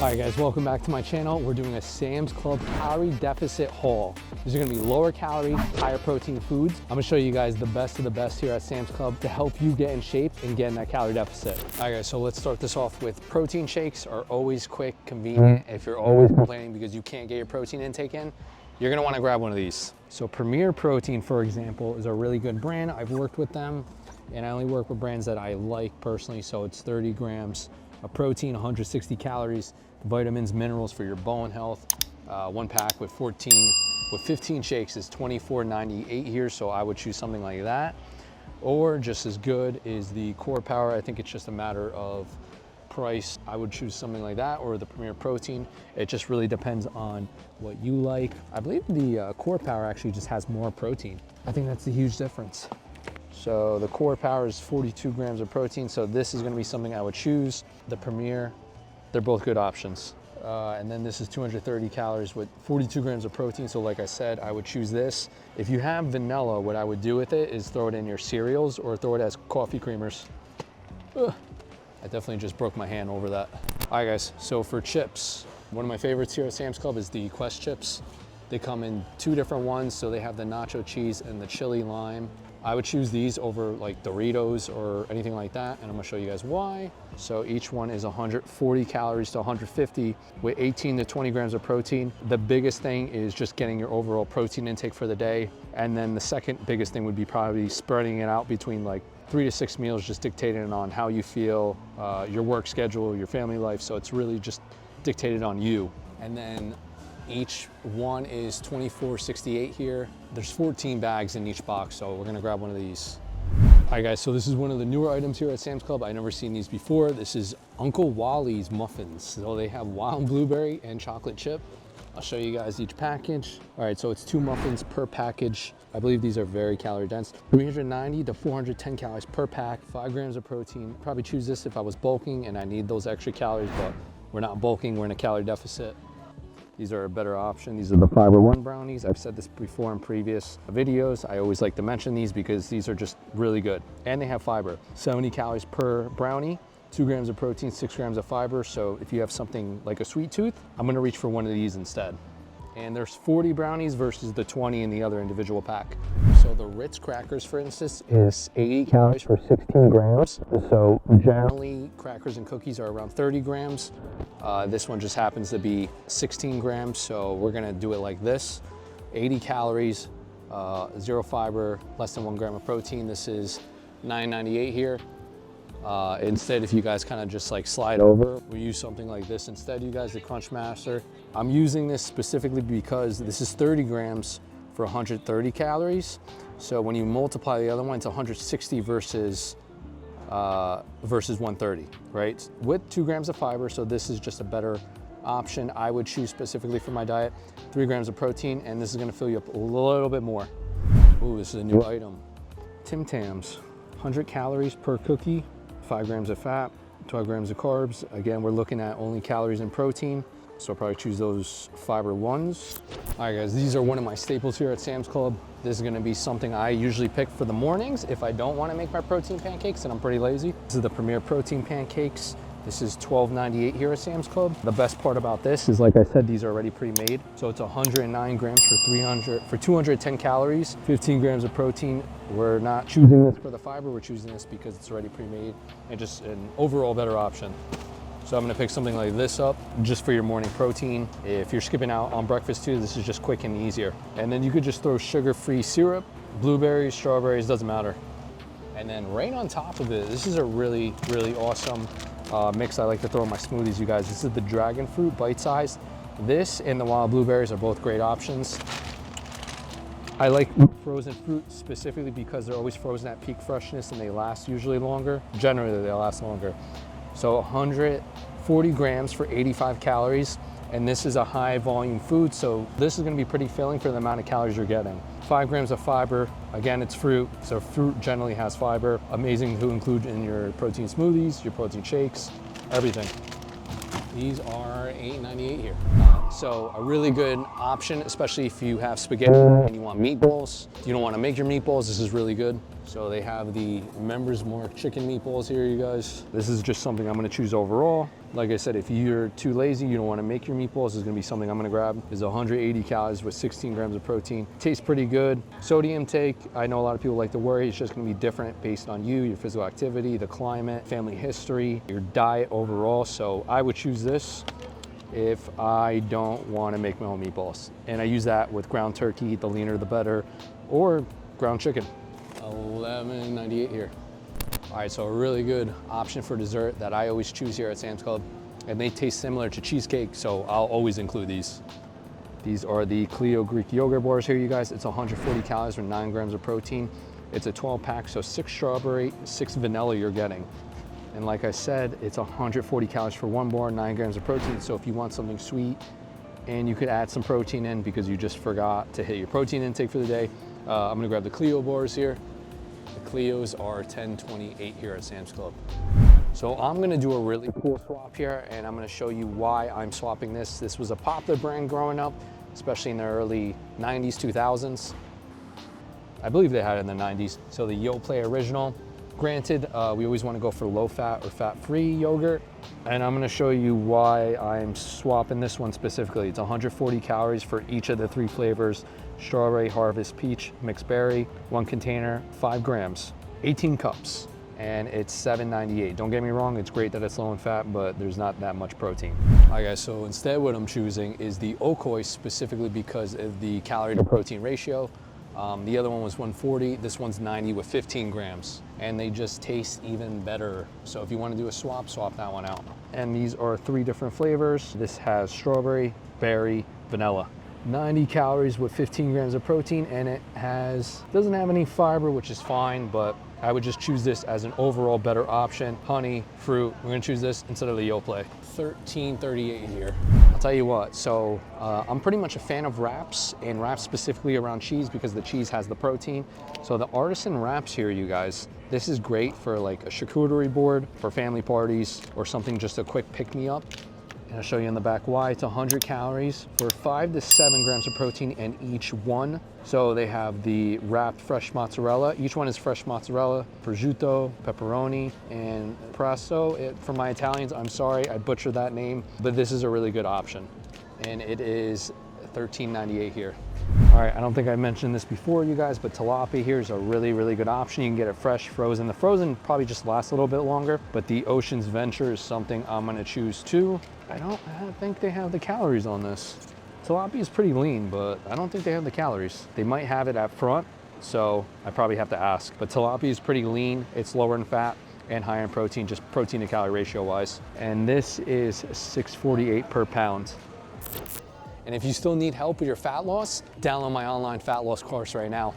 All right guys, welcome back to my channel. We're doing a Sam's Club calorie deficit haul. These are gonna be lower calorie, higher protein foods. I'm gonna show you guys the best of the best here at Sam's Club to help you get in shape and get in that calorie deficit. All right guys, so let's start this off with protein shakes are always quick, convenient. If you're always complaining because you can't get your protein intake in, you're gonna wanna grab one of these. So Premier Protein, for example, is a really good brand. I've worked with them and I only work with brands that I like personally. So it's 30 grams of protein, 160 calories, vitamins, minerals for your bone health. One pack with 15 shakes is $24.98 here, so I would choose something like that. Or just as good is the Core Power. I think it's just a matter of price. I would choose something like that or the Premier Protein. It just really depends on what you like. I believe the Core Power actually just has more protein. I think that's the huge difference. So the Core Power is 42 grams of protein, so this is gonna be something I would choose. The Premier, they're both good options. And then this is 230 calories with 42 grams of protein. So like I said, I would choose this. If you have vanilla, what I would do with it is throw it in your cereals or throw it as coffee creamers. Ugh, I definitely just broke my hand over that. All right guys, so for chips, one of my favorites here at Sam's Club is the Quest chips. They come in two different ones. So they have the nacho cheese and the chili lime. I would choose these over like Doritos or anything like that, and I'm gonna show you guys why. So each one is 140 calories to 150 with 18 to 20 grams of protein. The biggest thing is just getting your overall protein intake for the day. And then the second biggest thing would be probably spreading it out between like 3 to 6 meals, just dictated on how you feel, your work schedule, your family life. So it's really just dictated on you. And then each one is $24.68 here. There's 14 bags in each box, so we're gonna grab one of these. All right guys, so this is one of the newer items here at Sam's Club. I've never seen these before. This is Uncle Wally's muffins. So they have wild blueberry and chocolate chip. I'll show you guys each package. All right, so it's 2 muffins per package. I believe these are very calorie dense. 390 to 410 calories per pack, 5 grams of protein. Probably choose this if I was bulking and I need those extra calories, but we're not bulking, we're in a calorie deficit. These are a better option. These are the Fiber One brownies. I've said this before in previous videos. I always like to mention these because these are just really good. And they have fiber. 70 calories per brownie, 2 grams of protein, 6 grams of fiber. So if you have something like a sweet tooth, I'm gonna reach for one of these instead. And there's 40 brownies versus the 20 in the other individual pack. So the Ritz crackers, for instance, is 80 calories for 16 grams. So generally crackers and cookies are around 30 grams. This one just happens to be 16 grams. So we're gonna do it like this. 80 calories, 0 fiber, less than 1 gram of protein. This is $9.98 here. Instead, if you guys kind of just like slide over, we use something like this instead, you guys, the Crunch Master. I'm using this specifically because this is 30 grams for 130 calories. So when you multiply the other one, it's 160 versus 130, right? With 2 grams of fiber, so this is just a better option. I would choose specifically for my diet, 3 grams of protein, and this is gonna fill you up a little bit more. Ooh, this is a new item. Tim Tams, 100 calories per cookie, 5 grams of fat, 12 grams of carbs. Again, we're looking at only calories and protein, so I'll probably choose those fiber ones. All right guys, these are one of my staples here at Sam's Club. This is gonna be something I usually pick for the mornings if I don't wanna make my protein pancakes and I'm pretty lazy. This is the Premier Protein Pancakes. This is $12.98 here at Sam's Club. The best part about this is, like I said, these are already pre-made. So it's 109 grams for 210 calories, 15 grams of protein. We're not choosing this for the fiber, we're choosing this because it's already pre-made and just an overall better option. So I'm gonna pick something like this up just for your morning protein. If you're skipping out on breakfast too, this is just quick and easier. And then you could just throw sugar-free syrup, blueberries, strawberries, doesn't matter. And then right on top of it, this is a really, really awesome mix I like to throw in my smoothies, you guys. This is the dragon fruit bite-sized. This and the wild blueberries are both great options. I like frozen fruit specifically because they're always frozen at peak freshness and they last usually longer. Generally, they last longer. So 140 grams for 85 calories. And this is a high volume food, so this is gonna be pretty filling for the amount of calories you're getting. 5 grams of fiber, again, it's fruit, so fruit generally has fiber. Amazing to include in your protein smoothies, your protein shakes, everything. These are $8.98 here. So a really good option, especially if you have spaghetti and you want meatballs. You don't wanna make your meatballs, this is really good. So they have the Members Mark chicken meatballs here, you guys. This is just something I'm gonna choose overall. Like I said, if you're too lazy, you don't wanna make your meatballs, this is gonna be something I'm gonna grab. It's 180 calories with 16 grams of protein. Tastes pretty good. Sodium intake, I know a lot of people like to worry, it's just gonna be different based on you, your physical activity, the climate, family history, your diet overall. So I would choose this if I don't wanna make my own meatballs. And I use that with ground turkey, the leaner the better, or ground chicken. $11.98 here. All right, so a really good option for dessert that I always choose here at Sam's Club, and they taste similar to cheesecake, so I'll always include these. These are the Clio Greek yogurt bars here, you guys. It's 140 calories with 9 grams of protein. It's a 12 pack, so 6 strawberry, 6 vanilla you're getting. And like I said, it's 140 calories for 1 bar, 9 grams of protein. So if you want something sweet and you could add some protein in because you just forgot to hit your protein intake for the day, I'm gonna grab the Clio bars here. The Clios are $10.28 here at Sam's Club. So I'm gonna do a really cool swap here, and I'm gonna show you why I'm swapping this. This was a popular brand growing up, especially in the early 90s, 2000s. I believe they had it in the 90s. So the Yoplait Original. Granted, we always wanna go for low fat or fat-free yogurt, and I'm gonna show you why I'm swapping this one specifically. It's 140 calories for each of the 3 flavors: strawberry, harvest, peach, mixed berry. 1 container, 5 grams, 18 cups, and it's $7.98. Don't get me wrong, it's great that it's low in fat, but there's not that much protein. All right, guys, so instead what I'm choosing is the Okoi, specifically because of the calorie to protein ratio. The other one was 140, this one's 90 with 15 grams, and they just taste even better. So if you want to do a swap that one out. And these are 3 different flavors. This has strawberry, berry, vanilla. 90 calories with 15 grams of protein, and it doesn't have any fiber, which is fine, but I would just choose this as an overall better option. Honey, fruit, we're gonna choose this instead of the Yoplait. $13.38 here. I'll tell you what, so I'm pretty much a fan of wraps, and wraps specifically around cheese because the cheese has the protein. So the artisan wraps here, you guys, this is great for like a charcuterie board, for family parties, or something just a quick pick-me-up. And I'll show you in the back why. It's 100 calories for 5 to 7 grams of protein in each one. So they have the wrapped fresh mozzarella. Each one is fresh mozzarella, prosciutto, pepperoni, and presso. For my Italians, I'm sorry, I butchered that name, but this is a really good option. And it is $13.98 here. All right, I don't think I mentioned this before, you guys, but tilapia here is a really, really good option. You can get it fresh, frozen. The frozen probably just lasts a little bit longer, but the Ocean's Venture is something I'm gonna choose too. I don't think they have the calories on this. Tilapia is pretty lean, but I don't think they have the calories. They might have it up front, so I probably have to ask. But tilapia is pretty lean. It's lower in fat and higher in protein, just protein to calorie ratio wise. And this is $6.48 per pound. And if you still need help with your fat loss, download my online fat loss course right now.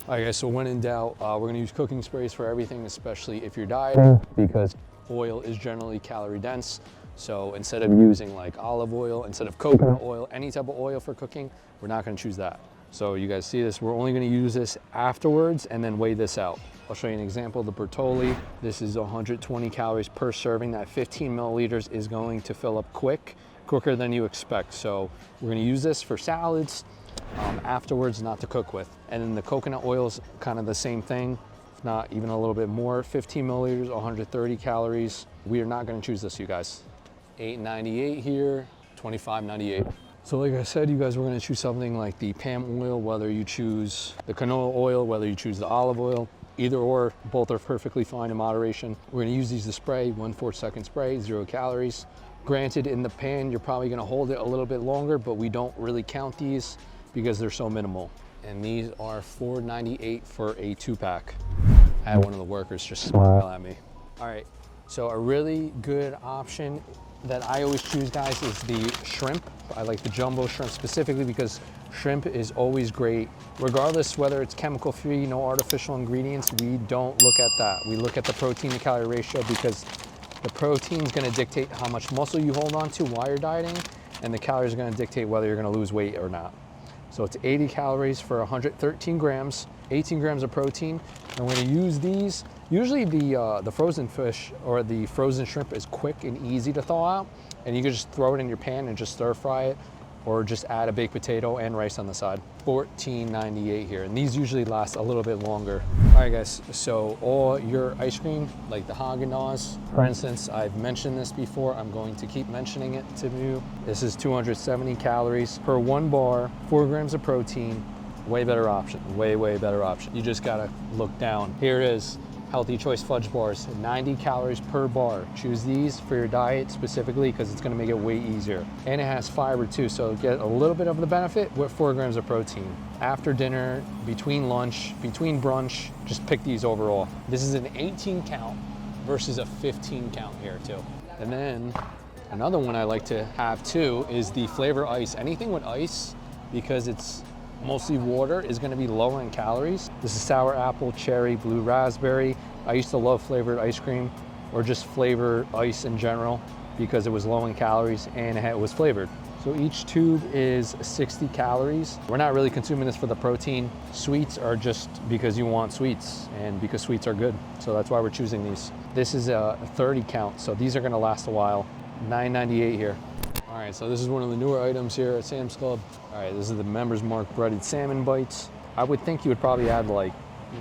All right, guys, so when in doubt, we're gonna use cooking sprays for everything, especially if you're dieting, because oil is generally calorie dense. So instead of using like olive oil, instead of coconut oil, any type of oil for cooking, we're not gonna choose that. So you guys see this, we're only gonna use this afterwards and then weigh this out. I'll show you an example, the Bertolli. This is 120 calories per serving. That 15 milliliters is going to fill up quicker than you expect. So we're gonna use this for salads afterwards, not to cook with. And then the coconut oil is kind of the same thing, if not even a little bit more. 15 milliliters, 130 calories. We are not gonna choose this, you guys. $8.98 here, $25.98. So like I said, you guys, we're gonna choose something like the palm oil, whether you choose the canola oil, whether you choose the olive oil, either or, both are perfectly fine in moderation. We're gonna use these to spray, 1 4-second spray, 0 calories. Granted, in the pan, you're probably gonna hold it a little bit longer, but we don't really count these because they're so minimal. And these are $4.98 for a 2-pack. I had one of the workers just smile at me. All right, so a really good option that I always choose, guys, is the shrimp. I like the jumbo shrimp specifically because shrimp is always great. Regardless whether it's chemical free, no artificial ingredients, we don't look at that. We look at the protein to calorie ratio because the protein is gonna dictate how much muscle you hold on to while you're dieting, and the calories are gonna dictate whether you're gonna lose weight or not. So it's 80 calories for 113 grams, 18 grams of protein. And we're gonna use these. Usually the frozen fish or the frozen shrimp is quick and easy to thaw out, and you can just throw it in your pan and just stir fry it. or just add a baked potato and rice on the side. $14.98 here, and these usually last a little bit longer. All right guys, so all your ice cream, like the Haagen-Dazs, for instance, I've mentioned this before, I'm going to keep mentioning it to you. This is 270 calories per one bar, 4 grams of protein. Way better option, way better option. You just gotta look down. Here it is, Healthy Choice Fudge Bars, 90 calories per bar. Choose these for your diet specifically because it's gonna make it way easier. And it has fiber too, so get a little bit of the benefit with 4 grams of protein. After dinner, between lunch, between brunch, just pick these overall. This is an 18 count versus a 15 count here too. And then another one I like to have too is the flavor ice. Anything with ice, because it's mostly water, is going to be lower in calories. This is sour apple, cherry, blue raspberry. I used to love flavored ice cream or just flavored ice in general because it was low in calories and it was flavored. So each tube is 60 calories. We're not really consuming this for the protein. Sweets are just because you want sweets and because sweets are good. So that's why we're choosing these. This is a 30 count, so these are going to last a while. $9.98 here. All right, so this is one of the newer items here at Sam's Club. All right, this is the Members Mark breaded salmon bites. I would think you would probably add like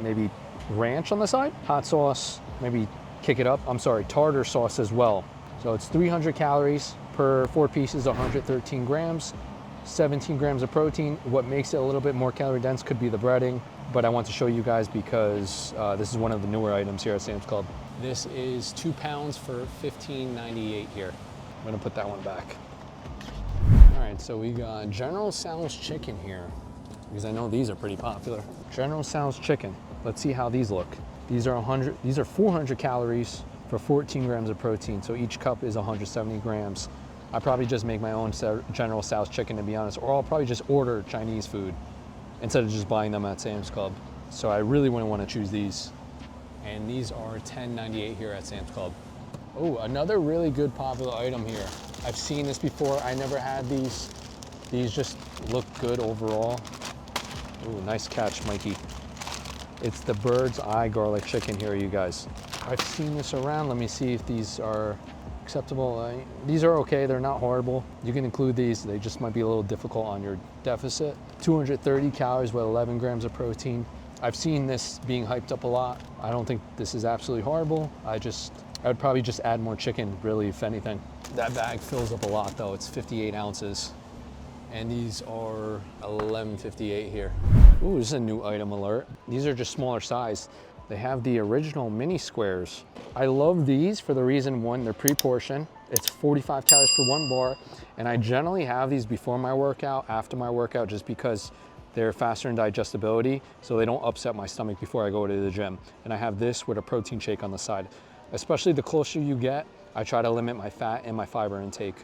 maybe ranch on the side, hot sauce, maybe kick it up. I'm sorry, tartar sauce as well. So it's 300 calories per 4 pieces, 113 grams, 17 grams of protein. What makes it a little bit more calorie dense could be the breading, but I want to show you guys because this is one of the newer items here at Sam's Club. This is 2 pounds for $15.98 here. I'm gonna put that one back. All right, so we got General Tso's chicken here, because I know these are pretty popular. General Tso's chicken. Let's see how these look. These are 400 calories for 14 grams of protein, so each cup is 170 grams. I probably just make my own General Tso's chicken, to be honest, or I'll probably just order Chinese food instead of just buying them at Sam's Club. So I really wouldn't want to choose these. And these are $10.98 here at Sam's Club. Oh, another really good popular item here. I've seen this before. I never had these. These just look good overall. Ooh, nice catch, Mikey. It's the Bird's Eye garlic chicken here, you guys. I've seen this around. Let me see if these are acceptable. These are okay, they're not horrible. You can include these. They just might be a little difficult on your deficit. 230 calories with 11 grams of protein. I've seen this being hyped up a lot. I don't think this is absolutely horrible. I would probably just add more chicken, really, if anything. That bag fills up a lot though. It's 58 ounces. And these are $11.58 here. Ooh, this is a new item alert. These are just smaller size. They have the original mini squares. I love these for the reason, one, they're pre-portioned. It's 45 calories for one bar. And I generally have these before my workout, after my workout, just because they're faster in digestibility, so they don't upset my stomach before I go to the gym. And I have this with a protein shake on the side. Especially the closer you get, I try to limit my fat and my fiber intake.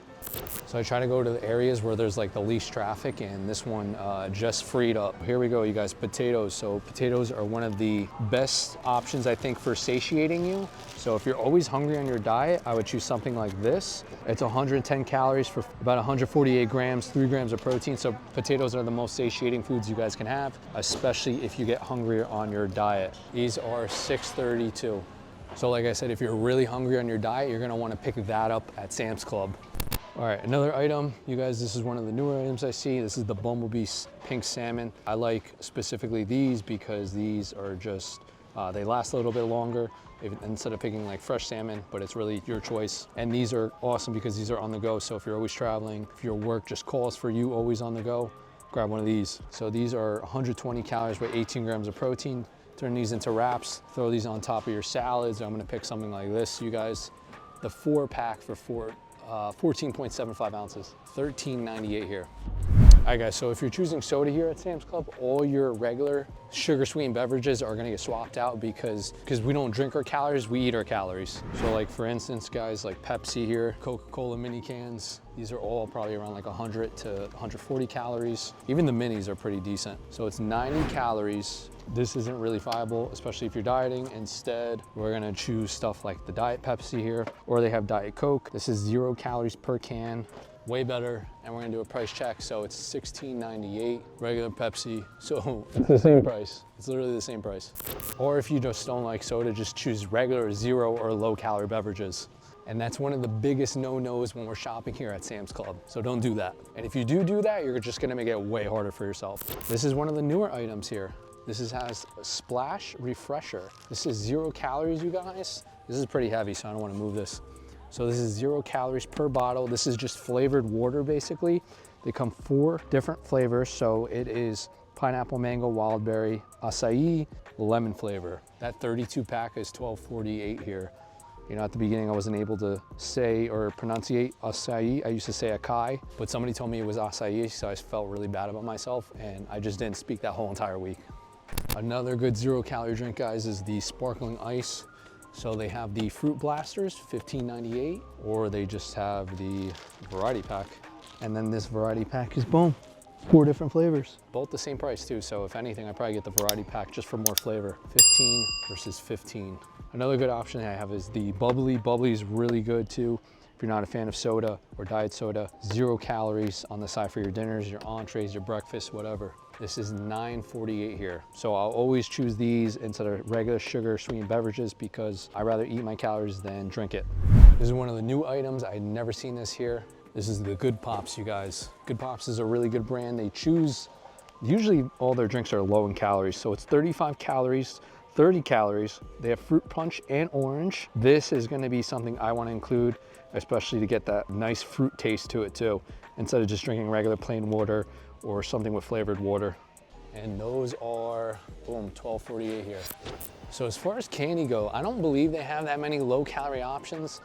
So I try to go to the areas where there's like the least traffic, and this one just freed up. Here we go, you guys, potatoes. So potatoes are one of the best options, I think, for satiating you. So if you're always hungry on your diet, I would choose something like this. It's 110 calories for about 148 grams, 3 grams of protein. So potatoes are the most satiating foods you guys can have, especially if you get hungrier on your diet. These are $6.32. So like I said, if you're really hungry on your diet, you're gonna wanna pick that up at Sam's Club. All right, another item, you guys, this is one of the newer items I see. This is the Bumblebee Pink Salmon. I like specifically these because these are just, they last a little bit longer instead of picking like fresh salmon, but it's really your choice. And these are awesome because these are on the go. So if you're always traveling, if your work just calls for you always on the go, grab one of these. So these are 120 calories with 18 grams of protein. Turn these into wraps, throw these on top of your salads. I'm gonna pick something like this, you guys. The 4-pack for 14.75 ounces, $13.98 here. All right guys, so if you're choosing soda here at Sam's Club, all your regular sugar sweetened beverages are gonna get swapped out because we don't drink our calories, we eat our calories. So like for instance, guys, like Pepsi here, Coca-Cola mini cans, these are all probably around like 100 to 140 calories. Even the minis are pretty decent. So it's 90 calories. This isn't really viable, especially if you're dieting. Instead, we're gonna choose stuff like the Diet Pepsi here, or they have Diet Coke. This is 0 calories per can, way better. And we're gonna do a price check. So it's $16.98, regular Pepsi. So it's the same price. It's literally the same price. Or if you just don't like soda, just choose regular 0 or low calorie beverages. And that's one of the biggest no-nos when we're shopping here at Sam's Club. So don't do that. And if you do that, you're just gonna make it way harder for yourself. This is one of the newer items here. Has a Splash Refresher. This is 0 calories, you guys. This is pretty heavy, so I don't wanna move this. So this is 0 calories per bottle. This is just flavored water, basically. They come 4 different flavors. So it is pineapple, mango, wild berry, acai, lemon flavor. That 32 pack is $12.48 here. You know, at the beginning, I wasn't able to say or pronunciate acai. I used to say acai, but somebody told me it was acai, so I felt really bad about myself, and I just didn't speak that whole entire week. Another good 0 calorie drink, guys, is the sparkling ice. So they have the fruit blasters, $15.98, or they just have the variety pack. And then this variety pack is boom, 4 different flavors. Both the same price too, so if anything, I probably get the variety pack just for more flavor. 15 versus 15. Another good option I have is the bubbly. Bubbly is really good too. If you're not a fan of soda or diet soda, 0 calories on the side for your dinners, your entrees, your breakfast, whatever. This is $9.48 here. So I'll always choose these instead of regular sugar sweetened beverages because I'd rather eat my calories than drink it. This is one of the new items. I'd never seen this here. This is the Good Pops, you guys. Good Pops is a really good brand. They choose, usually all their drinks are low in calories. So it's 35 calories, 30 calories. They have fruit punch and orange. This is gonna be something I wanna include, especially to get that nice fruit taste to it too, instead of just drinking regular plain water or something with flavored water. And those are, boom, $12.48 here. So as far as candy go, I don't believe they have that many low calorie options.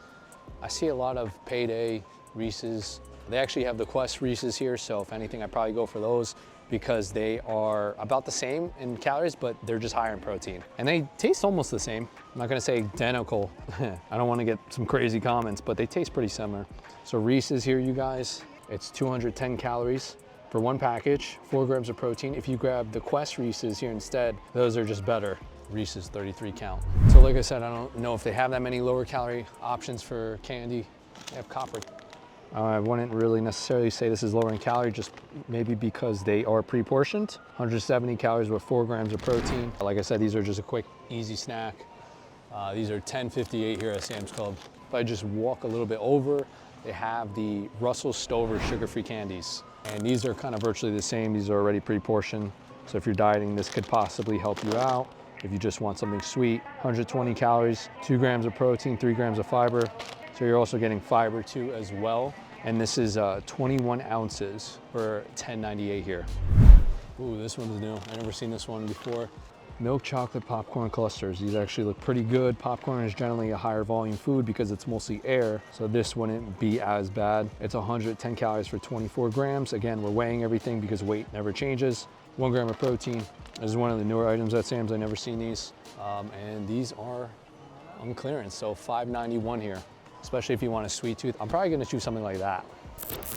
I see a lot of Payday, Reese's. They actually have the Quest Reese's here, so if anything, I'd probably go for those because they are about the same in calories, but they're just higher in protein. And they taste almost the same. I'm not gonna say identical. I don't wanna get some crazy comments, but they taste pretty similar. So Reese's here, you guys, it's 210 calories for 1 package, 4 grams of protein. If you grab the Quest Reese's here instead, those are just better. Reese's 33 count. So like I said, I don't know if they have that many lower calorie options for candy. They have copper. I wouldn't really necessarily say this is lower in calorie, just maybe because they are pre-portioned. 170 calories with 4 grams of protein. Like I said, these are just a quick, easy snack. These are $10.58 here at Sam's Club. If I just walk a little bit over, they have the Russell Stover sugar-free candies. And these are kind of virtually the same. These are already pre-portioned. So if you're dieting, this could possibly help you out. If you just want something sweet, 120 calories, 2 grams of protein, 3 grams of fiber. So you're also getting fiber too as well. And this is 21 ounces for $10.98 here. Ooh, this one's new. I've never seen this one before. Milk chocolate popcorn clusters. These actually look pretty good. Popcorn is generally a higher volume food because it's mostly air, so this wouldn't be as bad. It's 110 calories for 24 grams. Again, we're weighing everything because weight never changes. 1 gram of protein. This is one of the newer items at Sam's. I've never seen these. And these are on clearance, so $5.91 here. Especially if you want a sweet tooth. I'm probably gonna choose something like that.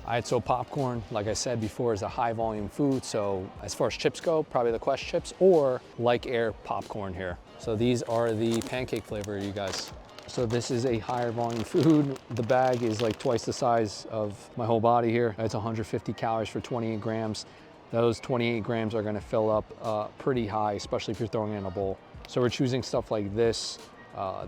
All right, so popcorn, like I said before, is a high volume food. So as far as chips go, probably the Quest chips or like air popcorn here. So these are the pancake flavor, you guys. So this is a higher volume food. The bag is like twice the size of my whole body here. It's 150 calories for 28 grams. Those 28 grams are gonna fill up pretty high, especially if you're throwing it in a bowl. So we're choosing stuff like this,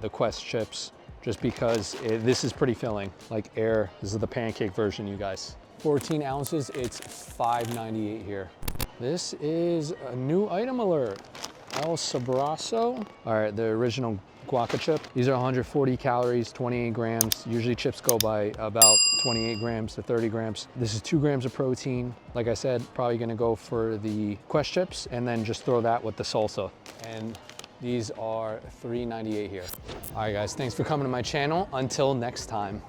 the Quest chips, just because this is pretty filling, like air. This is the pancake version, you guys. 14 ounces, it's $5.98 here. This is a new item alert. El Sabroso. All right, the original guaca chip. These are 140 calories, 28 grams. Usually chips go by about 28 grams to 30 grams. This is 2 grams of protein. Like I said, probably gonna go for the Quest chips and then just throw that with the salsa. And these are $3.98 here. All right, guys, thanks for coming to my channel. Until next time.